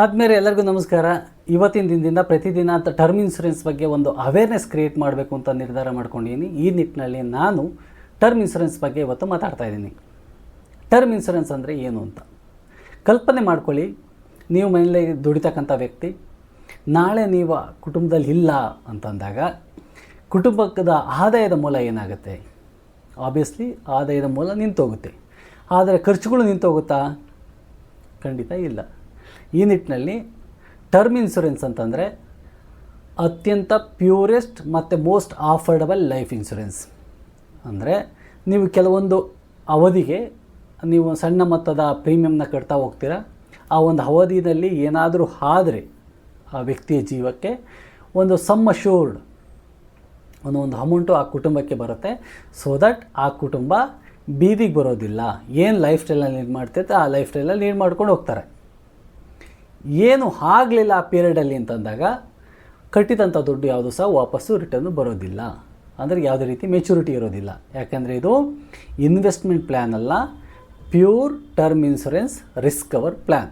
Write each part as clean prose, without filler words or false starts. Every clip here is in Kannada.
ಆದಮೇಲೆ ಎಲ್ಲರಿಗೂ ನಮಸ್ಕಾರ. ಇವತ್ತಿನ ದಿನದಿಂದ ಪ್ರತಿದಿನ ಟರ್ಮ್ ಇನ್ಸೂರೆನ್ಸ್ ಬಗ್ಗೆ ಒಂದು ಅವೇರ್ನೆಸ್ ಕ್ರಿಯೇಟ್ ಮಾಡಬೇಕು ಅಂತ ನಿರ್ಧಾರ ಮಾಡ್ಕೊಂಡಿದ್ದೀನಿ. ಈ ನಿಟ್ಟಿನಲ್ಲಿ ನಾನು ಟರ್ಮ್ ಇನ್ಸೂರೆನ್ಸ್ ಬಗ್ಗೆ ಇವತ್ತು ಮಾತಾಡ್ತಾ ಇದ್ದೀನಿ. ಟರ್ಮ್ ಇನ್ಸೂರೆನ್ಸ್ ಅಂದರೆ ಏನು ಅಂತ ಕಲ್ಪನೆ ಮಾಡ್ಕೊಳ್ಳಿ. ನೀವು ಮನೆಯಲ್ಲಿ ದುಡಿತಕ್ಕಂಥ ವ್ಯಕ್ತಿ, ನಾಳೆ ನೀವು ಕುಟುಂಬದಲ್ಲಿ ಇಲ್ಲ ಅಂತಂದಾಗ ಕುಟುಂಬದ ಆದಾಯದ ಮೂಲ ಏನಾಗುತ್ತೆ? ಆಬ್ವಿಯಸ್ಲಿ ಆದಾಯದ ಮೂಲ ನಿಂತೋಗುತ್ತೆ. ಆದರೆ ಖರ್ಚುಗಳು ನಿಂತೋಗುತ್ತಾ? ಖಂಡಿತ ಇಲ್ಲ. ಈ ನಿಟ್ಟಿನಲ್ಲಿ ಟರ್ಮ್ ಇನ್ಸೂರೆನ್ಸ್ ಅಂತಂದರೆ ಅತ್ಯಂತ ಪ್ಯೂರೆಸ್ಟ್ ಮತ್ತು ಮೋಸ್ಟ್ ಆಫರ್ಡಬಲ್ ಲೈಫ್ ಇನ್ಸೂರೆನ್ಸ್. ಅಂದರೆ ನೀವು ಕೆಲವೊಂದು ಅವಧಿಗೆ ನೀವು ಸಣ್ಣ ಮೊತ್ತದ ಪ್ರೀಮಿಯಮ್ನ ಕಟ್ತಾ ಹೋಗ್ತೀರಾ. ಆ ಒಂದು ಅವಧಿಯಲ್ಲಿ ಏನಾದರೂ ಆದರೆ ಆ ವ್ಯಕ್ತಿಯ ಜೀವಕ್ಕೆ ಒಂದು ಸಮ್ ಅಶ್ಯೂರ್ಡ್ ಒಂದು ಅಮೌಂಟು ಆ ಕುಟುಂಬಕ್ಕೆ ಬರುತ್ತೆ. ಸೊ ದಟ್ ಆ ಕುಟುಂಬ ಬೀದಿಗೆ ಬರೋದಿಲ್ಲ. ಏನು ಲೈಫ್ ಸ್ಟೈಲಲ್ಲಿ ಲೀಡ್ ಮಾಡ್ತಿರ್ತೆ ಆ ಲೈಫ್ ಸ್ಟೈಲಲ್ಲಿ ಲೀಡ್ ಮಾಡ್ಕೊಂಡು ಹೋಗ್ತಾರೆ. ಏನು ಆಗಲಿಲ್ಲ ಆ ಪೀರಿಯಡಲ್ಲಿ ಅಂತಂದಾಗ ಕಟ್ಟಿದಂಥ ದುಡ್ಡು ಯಾವುದು ಸಹ ವಾಪಸ್ಸು ರಿಟರ್ನು ಬರೋದಿಲ್ಲ. ಅಂದರೆ ಯಾವುದೇ ರೀತಿ ಮೆಚುರಿಟಿ ಇರೋದಿಲ್ಲ. ಯಾಕೆಂದರೆ ಇದು ಇನ್ವೆಸ್ಟ್ಮೆಂಟ್ ಪ್ಲ್ಯಾನ್ ಅಲ್ಲ, pure term insurance risk cover plan.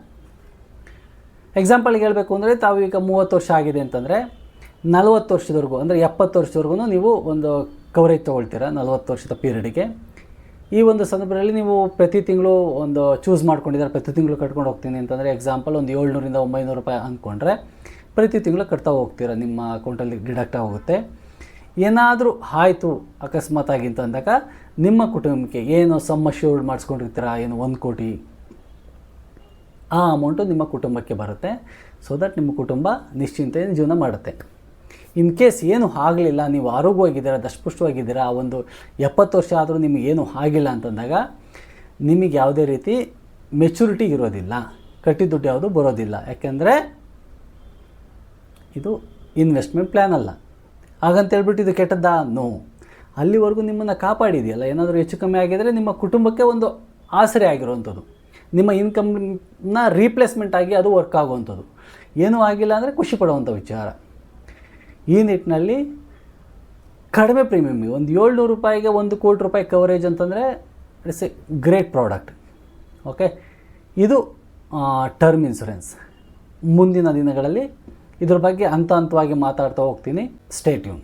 ಎಕ್ಸಾಂಪಲ್ಗೆ ಹೇಳಬೇಕು ಅಂದರೆ ತಾವು ಈಗ 30 ವರ್ಷ ಆಗಿದೆ ಅಂತಂದರೆ 40 ವರ್ಷದವರೆಗೂ ಅಂದರೆ 70 ವರ್ಷದವರೆಗೂ ನೀವು ಒಂದು ಕವರೇಜ್ ತೊಗೊಳ್ತೀರಾ 40 ವರ್ಷದ ಪೀರಿಯಡಿಗೆ. ಈ ಒಂದು ಸಂದರ್ಭದಲ್ಲಿ ನೀವು ಪ್ರತಿ ತಿಂಗಳು ಒಂದು ಚೂಸ್ ಮಾಡ್ಕೊಂಡಿದ್ದಾರೆ, ಪ್ರತಿ ತಿಂಗಳು ಕಟ್ಕೊಂಡು ಹೋಗ್ತೀನಿ ಅಂತಂದರೆ ಎಕ್ಸಾಂಪಲ್ ಒಂದು 700ರಿಂದ 900 ರೂಪಾಯಿ ಅಂದ್ಕೊಂಡ್ರೆ ಪ್ರತಿ ತಿಂಗಳು ಕಟ್ತಾ ಹೋಗ್ತೀರಾ, ನಿಮ್ಮ ಅಕೌಂಟಲ್ಲಿ ಡಿಡಕ್ಟ್ ಆಗುತ್ತೆ. ಏನಾದರೂ ಆಯಿತು ಅಕಸ್ಮಾತಾಗಿ ಅಂತಂದಾಗ ನಿಮ್ಮ ಕುಟುಂಬಕ್ಕೆ ಏನು ಸಮ್ ಅಶ್ಯೂರ್ಡ್ ಮಾಡಿಸ್ಕೊಂಡಿರ್ತೀರಾ, ಏನು 1 ಕೋಟಿ, ಆ ಅಮೌಂಟು ನಿಮ್ಮ ಕುಟುಂಬಕ್ಕೆ ಬರುತ್ತೆ. ಸೊ ದಟ್ ನಿಮ್ಮ ಕುಟುಂಬ ನಿಶ್ಚಿಂತೆಯಿಂದ ಜೀವನ ಮಾಡುತ್ತೆ. ಇನ್ ಕೇಸ್ ಏನು ಆಗಲಿಲ್ಲ, ನೀವು ಆರೋಗ್ಯವಾಗಿದ್ದೀರಾ, ದಷ್ಟಪುಷ್ಟವಾಗಿದ್ದೀರಾ, ಆ ಒಂದು 70 ವರ್ಷ ಆದರೂ ನಿಮಗೆ ಏನೂ ಆಗಿಲ್ಲ ಅಂತಂದಾಗ ನಿಮಗೆ ಯಾವುದೇ ರೀತಿ ಮೆಚುರಿಟಿ ಇರೋದಿಲ್ಲ, ಕಟ್ಟಿದ ದುಡ್ಡು ಯಾವುದು ಬರೋದಿಲ್ಲ. ಯಾಕೆಂದರೆ ಇದು ಇನ್ವೆಸ್ಟ್ಮೆಂಟ್ ಪ್ಲ್ಯಾನ್ ಅಲ್ಲ. ಹಾಗಂತೇಳ್ಬಿಟ್ಟು ಇದು ಕೆಟ್ಟದ್ದಾ? ನೋ. ಅಲ್ಲಿವರೆಗೂ ನಿಮ್ಮನ್ನು ಕಾಪಾಡಿದೆಯಲ್ಲ. ಏನಾದರೂ ಹೆಚ್ಚು ಕಮ್ಮಿ ಆಗಿದರೆ ನಿಮ್ಮ ಕುಟುಂಬಕ್ಕೆ ಒಂದು ಆಸರೆ ಆಗಿರುವಂಥದ್ದು, ನಿಮ್ಮ ಇನ್ಕಮ್ನ ರೀಪ್ಲೇಸ್ಮೆಂಟ್ ಆಗಿ ಅದು ವರ್ಕ್ ಆಗುವಂಥದ್ದು. ಏನೂ ಆಗಿಲ್ಲ ಅಂದರೆ ಖುಷಿ ಪಡುವಂಥ ವಿಚಾರ. ಈ ನಿಟ್ಟಿನಲ್ಲಿ ಕಡಿಮೆ ಪ್ರೀಮಿಯಮ್ಗೆ ಒಂದು 700 ರೂಪಾಯಿಗೆ 1 ಕೋಟಿ ರೂಪಾಯಿ ಕವರೇಜ್ ಅಂತಂದರೆ it's A great product. Okay, ಇದು ಟರ್ಮ್ ಇನ್ಸೂರೆನ್ಸ್. ಮುಂದಿನ ದಿನಗಳಲ್ಲಿ ಇದ್ರ ಬಗ್ಗೆ ಹಂತವಾಗಿ ಮಾತಾಡ್ತಾ ಹೋಗ್ತೀನಿ. Stay tune.